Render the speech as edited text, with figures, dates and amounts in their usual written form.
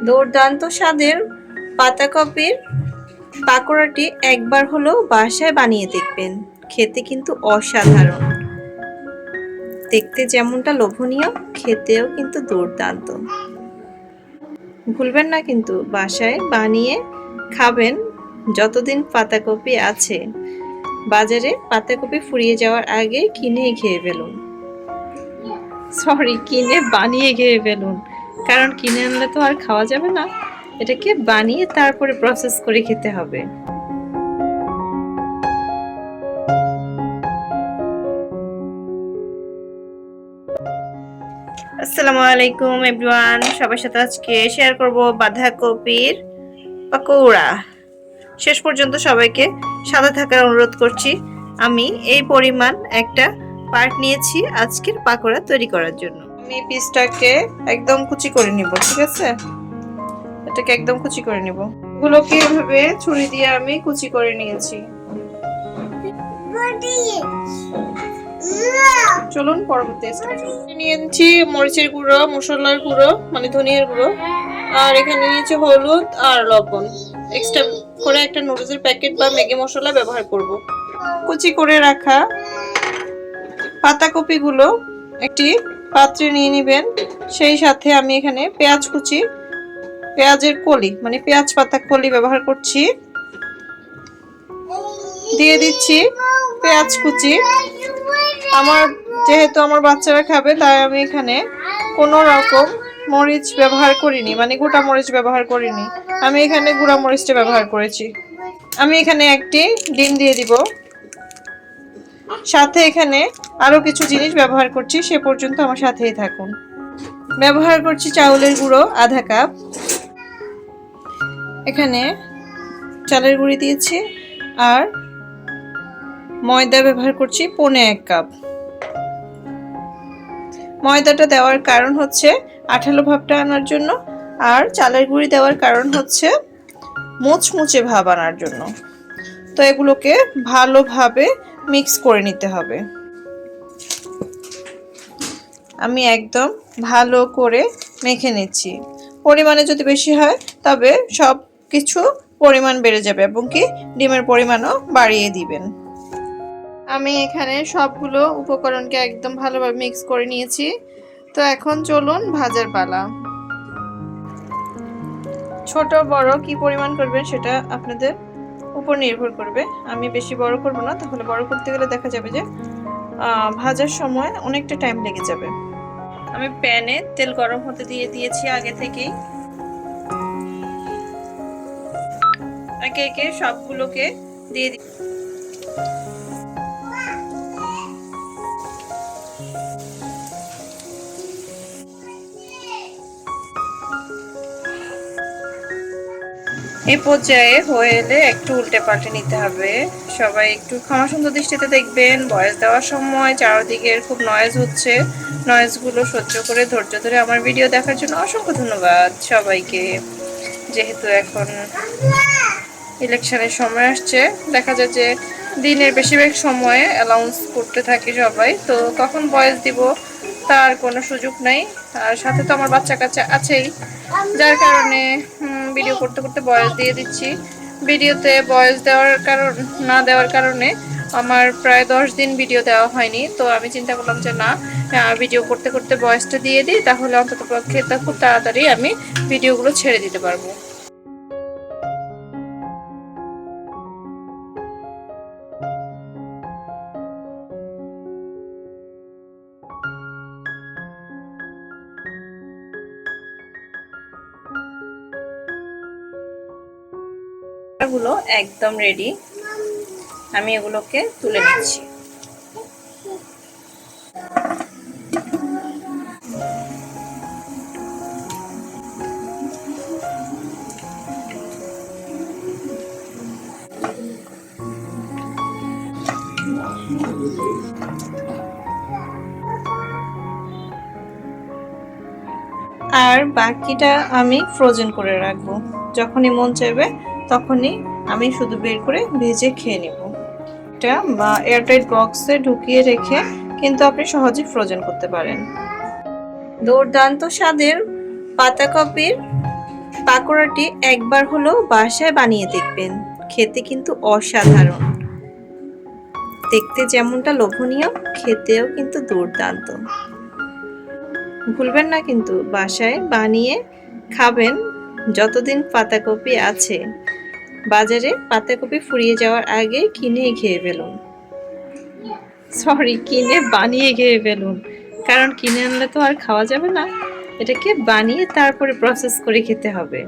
দুর্দান্ত স্বাদের পাতাকপির পাকোড়াটি একবার হলেও বাসায় বানিয়ে দেখবেন। খেতে কিন্তু অসাধারণ। দেখতে যেমনটা লোভনীয়, খেতেও কিন্তু দুর্দান্ত। ভুলবেন না কিন্তু বাসায় বানিয়ে খাবেন। যতদিন পাতাকপি আছে, বাজারে পাতাকপি ফুরিয়ে যাওয়ার আগে কিনে খেয়ে ফেলুন। কিনে বানিয়ে খেয়ে ফেলুন, কারণ কিনে আনলে তো আর খাওয়া যাবে না। এটাকে বানিয়ে তারপরে প্রসেস করে খেতে হবে। আসসালামু আলাইকুম এভরিওয়ান, সবার সাথে আজকে শেয়ার করব বাঁধাকপির পাকোড়া। শেষ পর্যন্ত সবাইকে সাথে থাকার অনুরোধ করছি। আমি এই পরিমাণ একটা পার্ট নিয়েছি আজকের পাকোড়া তৈরি করার জন্য। আমি পিসটাকে একদম কুচি করে নিব, ঠিক আছে? এটাকে একদম কুচি করে নিব। এগুলোকে এভাবে ছুরি দিয়ে আমি কুচি করে নিয়েছি। চলুন পরবর্তী স্টেপে নিয়েছি মরিচের গুঁড়ো, মশলার গুঁড়ো মানে ধনিয়ার গুঁড়ো, আর এখানে নিয়েছি হলুদ আর লবণ। এক্সট্রা করে একটা নুডলসের প্যাকেট বা ম্যাগি মশলা ব্যবহার করব। কুচি করে রাখা পাতাকপিগুলো একটি পাত্রে নিয়ে নেবেন। সেই সাথে আমি এখানে পেঁয়াজ কুচি, পেঁয়াজের কলি মানে পেঁয়াজ পাতা কলি ব্যবহার করছি। দিয়ে দিচ্ছি পেঁয়াজ কুচি। যেহেতু আমার বাচ্চারা খাবে, তাই আমি এখানে কোনো রকম মরিচ ব্যবহার করিনি, মানে গোটা মরিচ ব্যবহার করিনি। আমি এখানে গুঁড়া মরিচটা ব্যবহার করেছি। আমি এখানে একটি ডিম দিয়ে দিব। সাথে এখানে আরো কিছু জিনিস ব্যবহার করছি, সে পর্যন্ত আমার সাথেই থাকুন। ব্যবহার করছি চাউলের গুঁড়ো আধা কাপ। এখানে চালের গুঁড়ি দিয়েছি। আর ময়দা ব্যবহার করছি 1.25 কাপ। ময়দাটা দেওয়ার কারণ হচ্ছে আঠালো ভাবটা আনার জন্য, আর চালের গুঁড়ি দেওয়ার কারণ হচ্ছে মুচমুচে ভাব আনার জন্য। তো এগুলোকে ভালোভাবে মিক্স করে নিতে হবে। আমি একদম ভালো করে মেখে নিচ্ছি। পরিমাণে যদি বেশি হয় তবে সব কিছু পরিমাণ বেড়ে যাবে, এবং কি ডিমের পরিমাণও বাড়িয়ে দিবেন। আমি এখানে সবগুলো উপকরণকে একদম ভালোভাবে মিক্স করে নিয়েছি। তো এখন চলুন ভাজার পালা। ছোট বড় কি পরিমাণ করবেন সেটা আপনাদের উপর নির্ভর করবে। আমি বেশি বড় করব না, তাহলে বড় করতে গেলে দেখা যাবে যে ভাজার সময় অনেকটা টাইম লেগে যাবে। আমি প্যানে তেল গরম হতে দিয়ে দিয়েছি আগে থেকেই। একে একে সবগুলোকে দিয়ে দিই। এই পর্যায়ে হয়ে এলে একটু উল্টে পাল্টে নিতে হবে। সবাই একটু ক্ষমা সুন্দর দৃষ্টিতে দেখবেন। ভয়েস দেওয়ার সময় চারদিকের খুব নয়েজ হচ্ছে। নয়েজগুলো সহ্য করে ধৈর্য ধরে আমার ভিডিও দেখার জন্য অসংখ্য ধন্যবাদ সবাইকে। যেহেতু এখন ইলেকশনের সময় আসছে, দেখা যায় যে দিনের বেশিরভাগ সময়ে অ্যানাউন্স করতে থাকে সবাই, তো কখন ভয়েস দিব তার কোনো সুযোগ নাই। আর সাথে তো আমার বাচ্চা কাচ্চা আছেই, যার কারণে ভিডিও করতে করতে ভয়েস দিয়ে দিচ্ছি। ভিডিওতে ভয়েস না দেওয়ার কারণে আমার প্রায় 10 দিন ভিডিও দেওয়া হয়নি। তো আমি চিন্তা করলাম যে না, ভিডিও করতে করতে ভয়েসটা দিয়ে দিই, তাহলে অন্তত পক্ষে খুব তাড়াতাড়ি আমি ভিডিওগুলো ছেড়ে দিতে পারবো। গুলো একদম রেডি। আমি এগুলোকে তুলে নিচ্ছি। আর বাকিটা আমি ফ্রোজেন করে রাখবো। যখনই মন চাইবে তখনই আমি শুধু বের করে ভেজে খেয়ে নেব। এটা বা এয়ারটাইট বক্সে ঢুকিয়ে রেখে কিন্তু আপনি সহজেই ফ্রোজেন করতে পারেন। দুর্দান্ত স্বাদের পাতাকপির পাকোড়াটি একবার হলেও বাসায় বানিয়ে দেখবেন, খেতে কিন্তু অসাধারণ। দেখতে যেমনটা লোভনীয়, খেতেও কিন্তু দুর্দান্ত। ভুলবেন না কিন্তু বাসায় বানিয়ে খাবেন। যতদিন পাতাকপি আছে বাজারে, পাতাকপি ফুরিয়ে যাওয়ার আগে কিনে খেয়ে ফেলুন। সরি, কিনে বানিয়ে খেয়ে ফেলুন, কারণ কিনে আনলে তো আর খাওয়া যাবে না। এটাকে বানিয়ে তারপরে প্রসেস করে খেতে হবে।